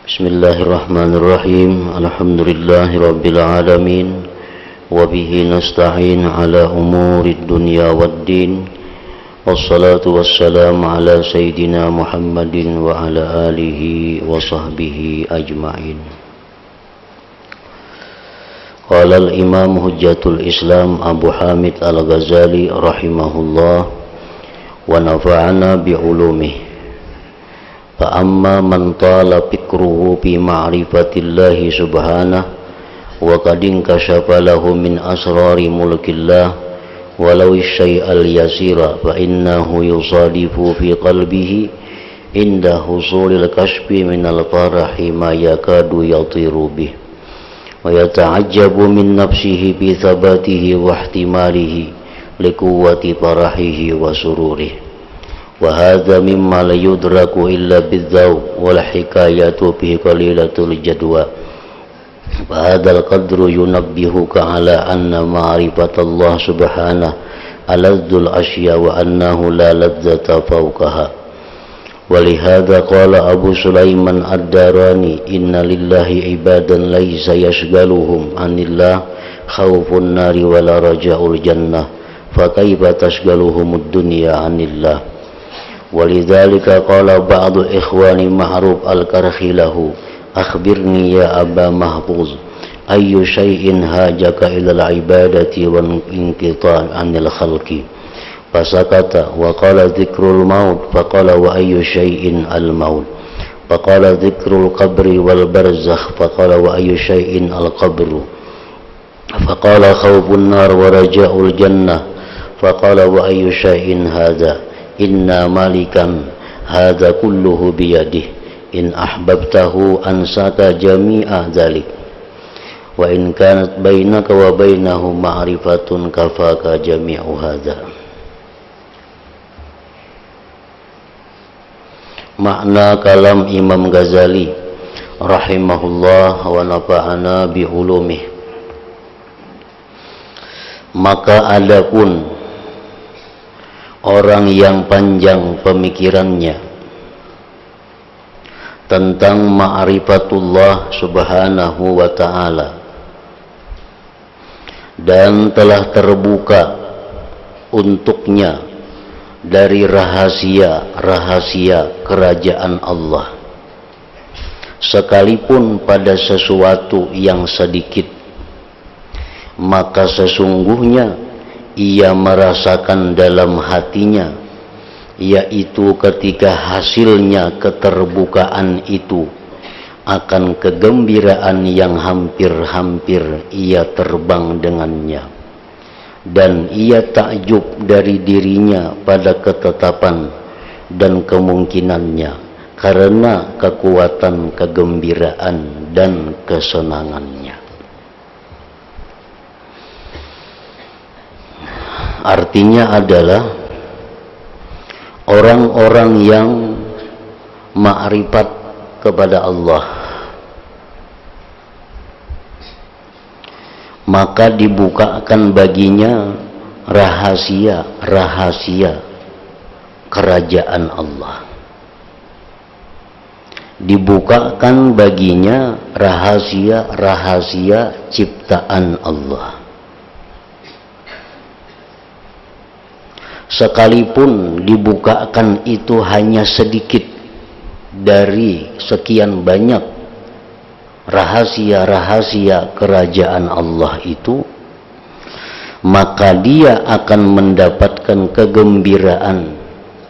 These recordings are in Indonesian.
Bismillahirrahmanirrahim. Alhamdulillahirabbil alamin. Wa bihi nasta'in ala umurid dunya waddin. Wassalatu wassalamu ala sayyidina Muhammadin wa ala alihi wa sahbihi ajma'in. Qala al-imam hujjatul Islam Abu Hamid Al-Ghazali rahimahullah wa nafa'ana bi'ulumihi. Fa'amma man tala fikruhu fi ma'rifatillahi subhanahu wa qad inkashafa lahu min asrari mulkillah walau syai'al yasira fa innahu yusadifu fi qalbihi inda husulil kashfi minal farahi ma yakadu yatiru bih wa yata'ajjabu min nafsihi bi thabatihi wa ihtimalihi liquwwati farahihi wa sururihi. وهذا مما لا يدرك إلا بالذوق والحكاية به قليلة الجدوى وهذا القدر ينبهك على أن معرفة الله سبحانه ألذ الأشياء وأنه لا لذة فوقها ولهذا قال أبو سليمان الداراني إن لله عبادا ليس يشغلهم عن الله خوف النار ولا رجاء الجنة فكيف تشغلهم الدنيا عن الله ولذلك قال بعض إخواني معروف الكرخي له أخبرني يا أبا محفوظ أي شيء هاجك إلى العبادة والانقطاع عن الخلق فسكت وقال ذكر الموت فقال وأي شيء الموت فقال ذكر القبر والبرزخ فقال وأي شيء القبر فقال خوف النار ورجاء الجنة فقال وأي شيء هذا Inna malikan hadza kulluhu biyadih in ahbabtahu ansaka jami'a dzalik wa in kanat bainaka wa bainahu ma'rifatun kafaka jami'u hadza. Makna kalam Imam Ghazali rahimahullah wa nafa'ana bi ulumih. Maka adapun orang yang panjang pemikirannya tentang ma'rifatullah subhanahu wa ta'ala dan telah terbuka untuknya dari rahasia-rahasia kerajaan Allah sekalipun pada sesuatu yang sedikit, maka sesungguhnya ia merasakan dalam hatinya, yaitu ketika hasilnya keterbukaan itu akan kegembiraan yang hampir-hampir ia terbang dengannya, dan ia takjub dari dirinya pada ketetapan dan kemungkinannya karena kekuatan kegembiraan dan kesenangannya. Artinya adalah orang-orang yang ma'rifat kepada Allah, maka dibukakan baginya rahasia-rahasia kerajaan Allah, dibukakan baginya rahasia-rahasia ciptaan Allah. Sekalipun dibukakan itu hanya sedikit dari sekian banyak rahasia-rahasia kerajaan Allah itu, maka dia akan mendapatkan kegembiraan,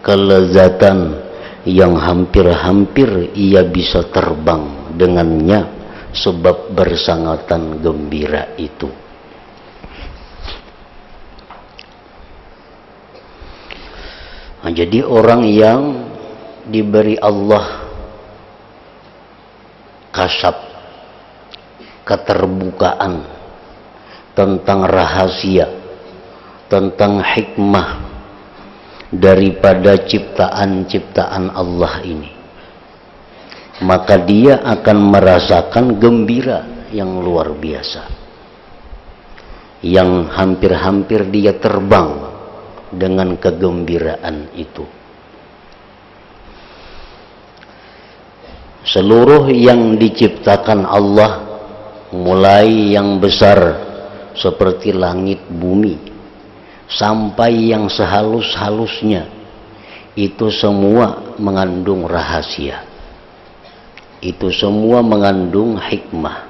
kelezatan yang hampir-hampir ia bisa terbang dengannya sebab bersangatan gembira itu. Nah, jadi orang yang diberi Allah kasab, keterbukaan tentang rahasia, tentang hikmah daripada ciptaan-ciptaan Allah ini, maka dia akan merasakan gembira yang luar biasa, yang hampir-hampir dia terbang dengan kegembiraan itu. seluruh yang diciptakan Allah, mulai yang besar seperti langit bumi sampai yang sehalus-halusnya, itu semua mengandung rahasia, itu semua mengandung hikmah.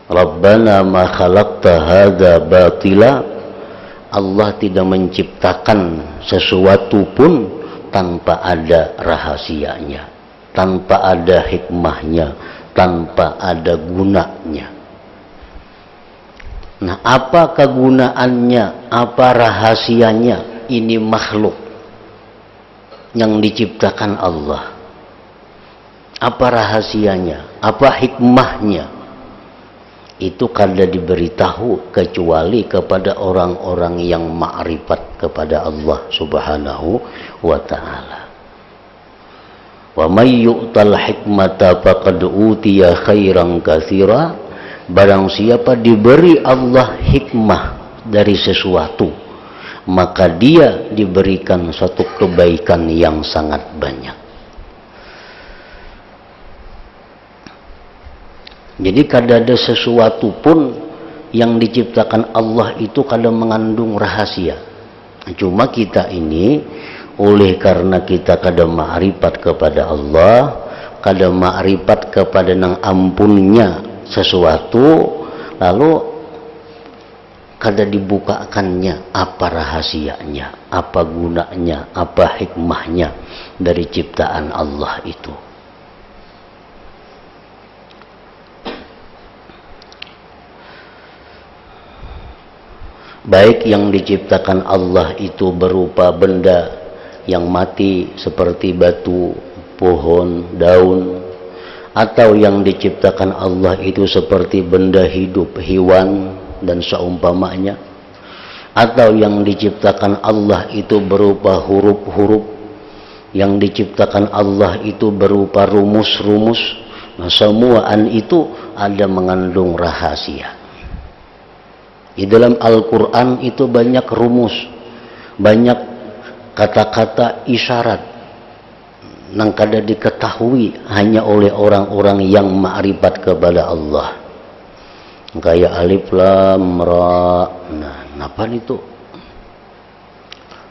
Rabbana ma khalaqta hadza batila, Allah tidak menciptakan sesuatu pun tanpa ada rahasianya, tanpa ada hikmahnya, tanpa ada gunanya. Nah, apa kegunaannya, apa rahasianya? Ini makhluk yang diciptakan Allah. Apa rahasianya? Apa hikmahnya? Itu kada diberitahu kecuali kepada orang-orang yang ma'rifat kepada Allah Subhanahu wa ta'ala. Wa may yu'tal hikmata faqad utiya khairan katsira, barang siapa diberi Allah hikmah dari sesuatu, maka dia diberikan satu kebaikan yang sangat banyak. Jadi kada ada sesuatu pun yang diciptakan Allah itu kada mengandung rahasia. Cuma kita ini oleh karena kita kada ma'rifat kepada Allah, kada ma'rifat kepada nang ampunnya sesuatu, lalu kada dibukakannya apa rahasianya, apa gunanya, apa hikmahnya dari ciptaan Allah itu. Baik yang diciptakan Allah itu berupa benda yang mati seperti batu, pohon, daun, atau yang diciptakan Allah itu seperti benda hidup, hewan dan seumpamanya, atau yang diciptakan Allah itu berupa huruf-huruf, yang diciptakan Allah itu berupa rumus-rumus. Nah, semuaan itu ada mengandung rahasia. Di dalam Al-Quran itu banyak rumus, banyak kata-kata isyarat yang kada diketahui hanya oleh orang-orang yang ma'rifat kepada Allah. Kayak alif lam ra. Nah, apa itu?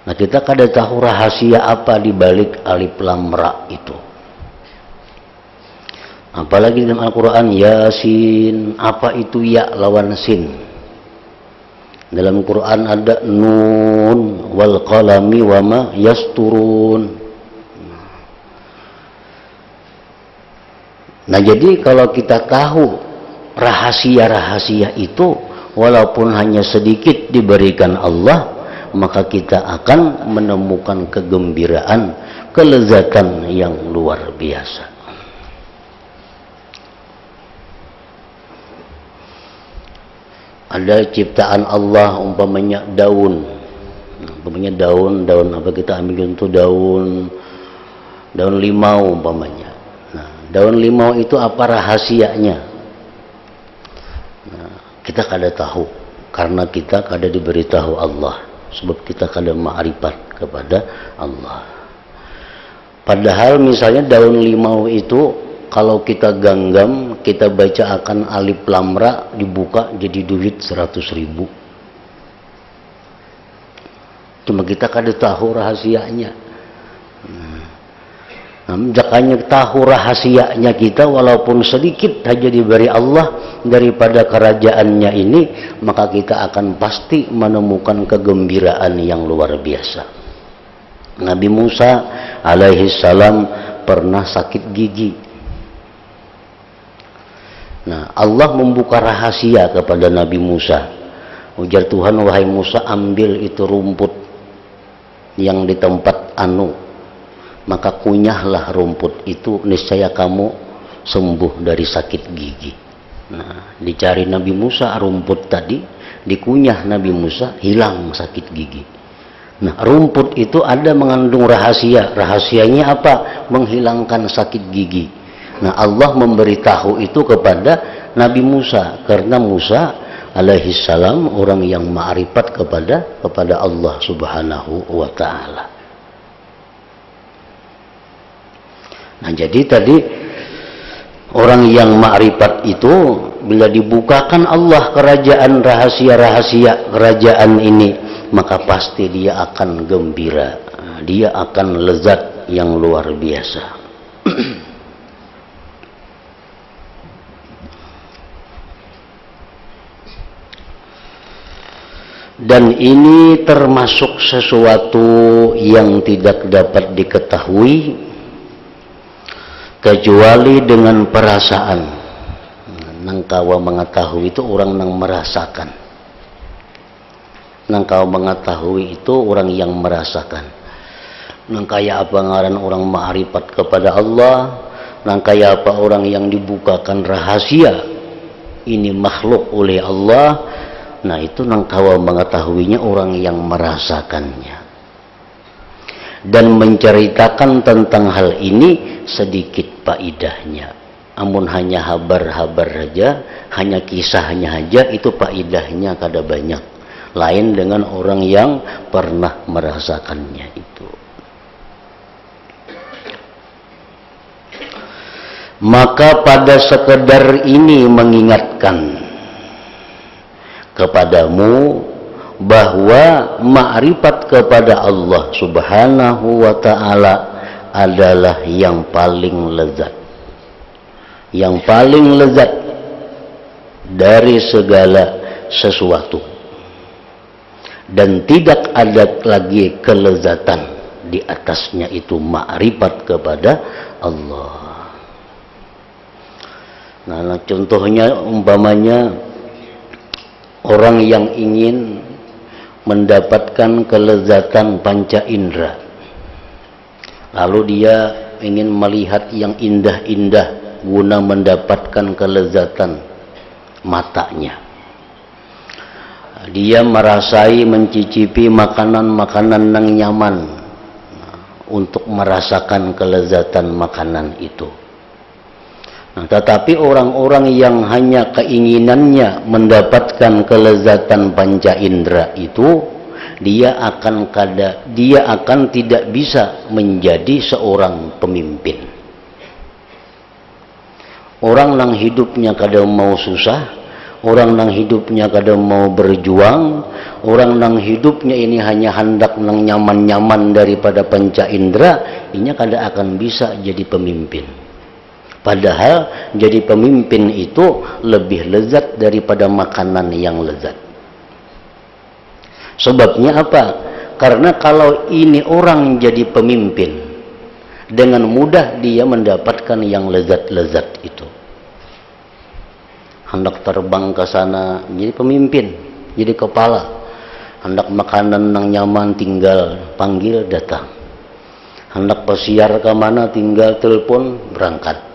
Nah, kita kada tahu rahasia apa di balik alif lam ra itu. Apalagi dalam Al-Quran Yasin, apa itu ya lawan sin? Dalam Quran ada nun wal qalami wa ma yasturun. Nah, jadi kalau kita tahu rahasia-rahasia itu walaupun hanya sedikit diberikan Allah, maka kita akan menemukan kegembiraan, kelezatan yang luar biasa. Ada ciptaan Allah umpamanya daun, umpamanya daun apa, kita ambil contoh daun limau umpamanya. Nah, daun limau itu apa rahasianya? Nah, kita kada tahu karena kita kada diberitahu Allah, sebab kita kada ma'rifat kepada Allah. Padahal misalnya daun limau itu kalau kita genggam, kita baca akan alif lam ra, dibuka jadi duit 100.000. Cuma kita kada tahu rahasianya. Nah, jakanya tahu rahasianya kita walaupun sedikit saja diberi Allah daripada kerajaannya ini, maka kita akan pasti menemukan kegembiraan yang luar biasa. Nabi Musa alaihi salam pernah sakit gigi. Nah, Allah membuka rahasia kepada Nabi Musa. Ujar Tuhan, wahai Musa, ambil itu rumput yang di tempat anu, maka kunyahlah rumput itu, niscaya kamu sembuh dari sakit gigi. Nah, dicari Nabi Musa rumput tadi, dikunyah Nabi Musa, hilang sakit gigi. Nah, rumput itu ada mengandung rahasia. Rahasianya apa? Menghilangkan sakit gigi. Nah, Allah memberitahu itu kepada Nabi Musa karena Musa alaihi salam orang yang ma'rifat kepada Allah Subhanahu wa ta'ala. Nah, jadi tadi orang yang ma'rifat itu bila dibukakan Allah kerajaan rahasia-rahasia kerajaan ini, maka pasti dia akan gembira, dia akan lezat yang luar biasa. Dan ini termasuk sesuatu yang tidak dapat diketahui kecuali dengan perasaan. Nang kawa mengetahui itu orang nang merasakan. Nang kawa mengetahui itu orang yang merasakan. Nang kaya apa ngaran orang ma'rifat kepada Allah, nang kaya apa orang yang dibukakan rahasia ini makhluk oleh Allah. Nah, itu nang kawa mengetahuinya orang yang merasakannya. Dan menceritakan tentang hal ini sedikit faidahnya. Amun hanya habar-habar saja, hanya kisahnya saja, itu faidahnya kada banyak. Lain dengan orang yang pernah merasakannya itu. Maka pada sekedar ini mengingatkan kepadamu bahwa ma'rifat kepada Allah Subhanahu wa ta'ala adalah yang paling lezat, yang paling lezat dari segala sesuatu, dan tidak ada lagi kelezatan di atasnya itu ma'rifat kepada Allah. Nah, contohnya umpamanya orang yang ingin mendapatkan kelezatan panca indera, lalu dia ingin melihat yang indah-indah guna mendapatkan kelezatan matanya. Dia merasai, mencicipi makanan-makanan yang nyaman untuk merasakan kelezatan makanan itu. Nah, tetapi orang-orang yang hanya keinginannya mendapatkan kelezatan panca indera itu, dia akan tidak bisa menjadi seorang pemimpin. Orang yang hidupnya kadang mau susah, orang yang hidupnya kadang mau berjuang, orang yang hidupnya ini hanya hendak nang nyaman-nyaman daripada panca indera, ini kadang akan bisa jadi pemimpin. Padahal jadi pemimpin itu lebih lezat daripada makanan yang lezat. Sebabnya apa? Karena kalau ini orang jadi pemimpin, dengan mudah dia mendapatkan yang lezat-lezat itu. Hendak terbang ke sana jadi pemimpin, jadi kepala. Hendak makanan yang nyaman tinggal panggil datang. Hendak pesiar ke mana tinggal telepon berangkat.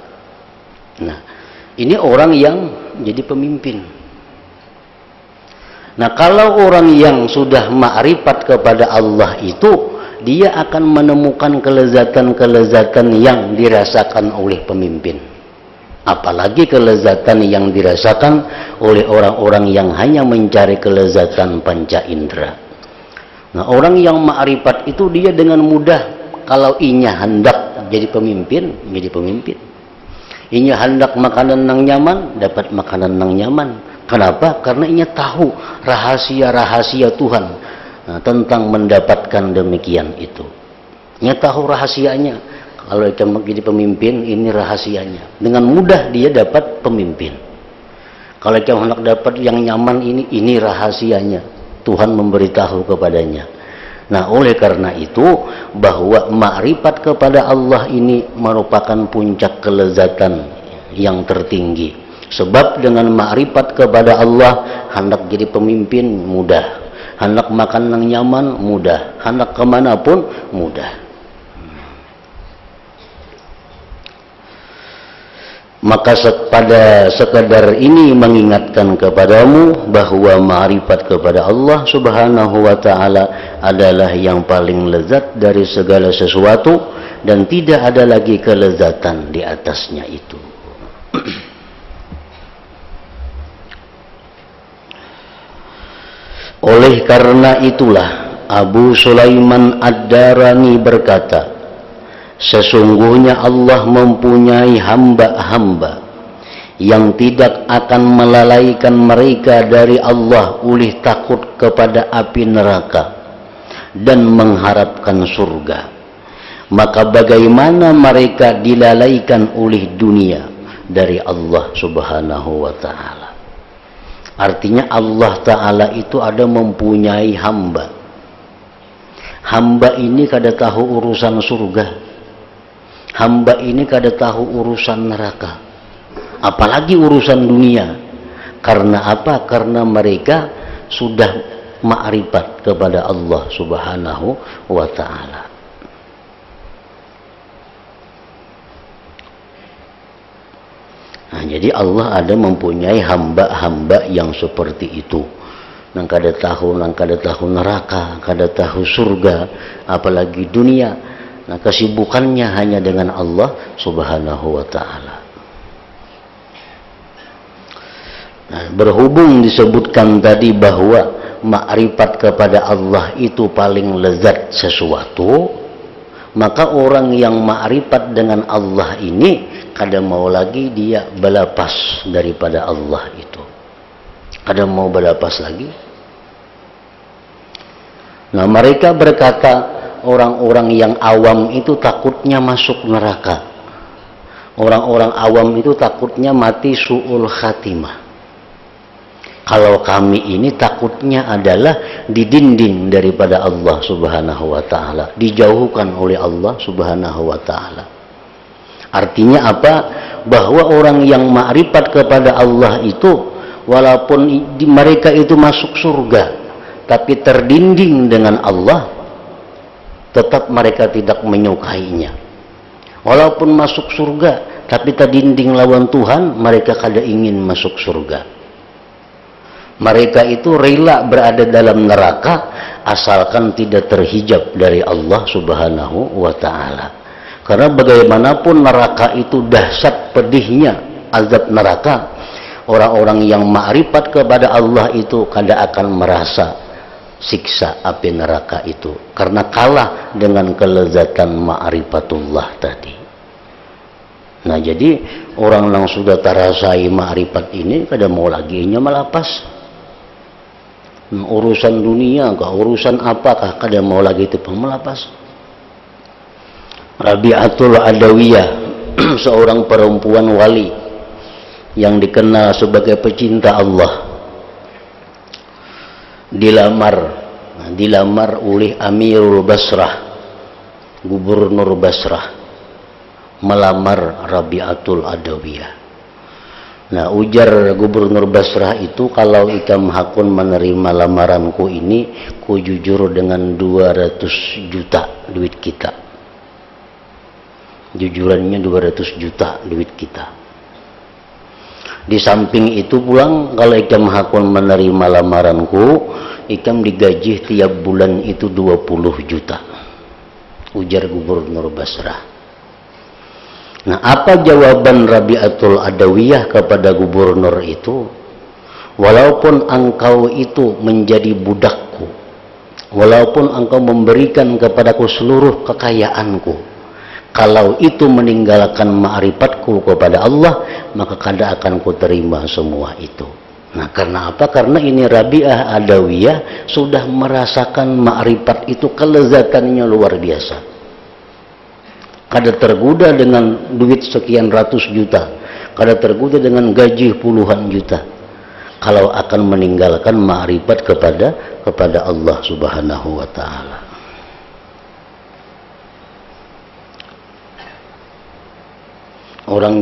Nah, ini orang yang jadi pemimpin. Nah, kalau orang yang sudah ma'rifat kepada Allah itu, dia akan menemukan kelezatan-kelezatan yang dirasakan oleh pemimpin. Apalagi kelezatan yang dirasakan oleh orang-orang yang hanya mencari kelezatan panca indera. Nah, orang yang ma'rifat itu dia dengan mudah, kalau inya hendak jadi pemimpin, menjadi pemimpin. Inya hendak makanan yang nyaman, dapat makanan yang nyaman. Kenapa? Karena inya tahu rahasia-rahasia Tuhan tentang mendapatkan demikian itu. Inya tahu rahasianya. Kalau ikan jadi pemimpin, ini rahasianya. Dengan mudah dia dapat pemimpin. Kalau ikan hendak dapat yang nyaman, ini rahasianya. Tuhan memberitahu kepadanya. Nah, oleh karena itu, bahwa ma'rifat kepada Allah ini merupakan puncak kelezatan yang tertinggi. Sebab dengan ma'rifat kepada Allah, hendak jadi pemimpin mudah, hendak makan yang nyaman mudah, hendak kemanapun mudah. Maka pada sekadar ini mengingatkan kepadamu bahwa ma'rifat kepada Allah Subhanahu wa ta'ala adalah yang paling lezat dari segala sesuatu, dan tidak ada lagi kelezatan di atasnya itu. Oleh karena itulah Abu Sulaiman Ad-Darani berkata, Sesungguhnya Allah mempunyai hamba-hamba yang tidak akan melalaikan mereka dari Allah oleh takut kepada api neraka dan mengharapkan surga. Maka bagaimana mereka dilalaikan oleh dunia dari Allah subhanahu wa ta'ala? Artinya Allah ta'ala itu ada mempunyai hamba. Hamba ini kada tahu urusan surga. Hamba ini kada tahu urusan neraka, apalagi urusan dunia. Karena apa? Karena mereka sudah ma'rifat kepada Allah subhanahu wa ta'ala. Nah, jadi Allah ada mempunyai hamba-hamba yang seperti itu. Nang kada tahu neraka, kada tahu surga, apalagi dunia. Nah, kesibukannya hanya dengan Allah subhanahu wa ta'ala. Nah, berhubung disebutkan tadi bahwa makrifat kepada Allah itu paling lezat sesuatu, maka orang yang makrifat dengan Allah ini kada mau lagi dia berlepas daripada Allah itu. Kada mau berlepas lagi. Nah, mereka berkata, orang-orang yang awam itu takutnya masuk neraka. Orang-orang awam itu takutnya mati su'ul khatimah. Kalau kami ini takutnya adalah didinding daripada Allah subhanahu wa ta'ala, dijauhkan oleh Allah subhanahu wa ta'ala. Artinya apa? Bahwa orang yang makrifat kepada Allah itu, walaupun mereka itu masuk surga, tapi terdinding dengan Allah, tetap mereka tidak menyukainya. Walaupun masuk surga, tapi terdinding lawan Tuhan, mereka kada ingin masuk surga. Mereka itu rela berada dalam neraka asalkan tidak terhijab dari Allah subhanahu wa ta'ala. Karena bagaimanapun neraka itu dahsyat pedihnya azab neraka, orang-orang yang makrifat kepada Allah itu kada akan merasa siksa api neraka itu, karena kalah dengan kelezatan ma'rifatullah tadi. Nah, jadi orang yang sudah terasai ma'rifat ini kada mau lagi nya melapas. Urusan dunia kah, urusan apakah, kada mau lagi itu pun melapas. Rabi'atul Adawiyah seorang perempuan wali yang dikenal sebagai pecinta Allah, dilamar oleh Amirul Basrah, Gubernur Basrah, melamar Rabi'atul Adawiyah. Nah, ujar Gubernur Basrah itu, kalau ikam hakun menerima lamaranku ini, ku jujur dengan 200 juta duit kita. Jujurannya 200 juta duit kita. Di samping itu pulang, kalau ikam hakun menerima lamaranku, ikam digaji tiap bulan itu 20 juta. Ujar Gubernur Basrah. Nah, apa jawaban Rabi'atul Adawiyah kepada gubernur itu? Walaupun engkau itu menjadi budakku, walaupun engkau memberikan kepadaku seluruh kekayaanku, kalau itu meninggalkan ma'rifatku kepada Allah, maka kada akan ku terima semua itu. Nah, karena apa? Karena ini Rabi'ah Adawiyah sudah merasakan ma'rifat itu kelezatannya luar biasa. Kada tergoda dengan duit sekian ratus juta, kada tergoda dengan gaji puluhan juta, kalau akan meninggalkan ma'rifat kepada Allah subhanahu wa ta'ala. Orang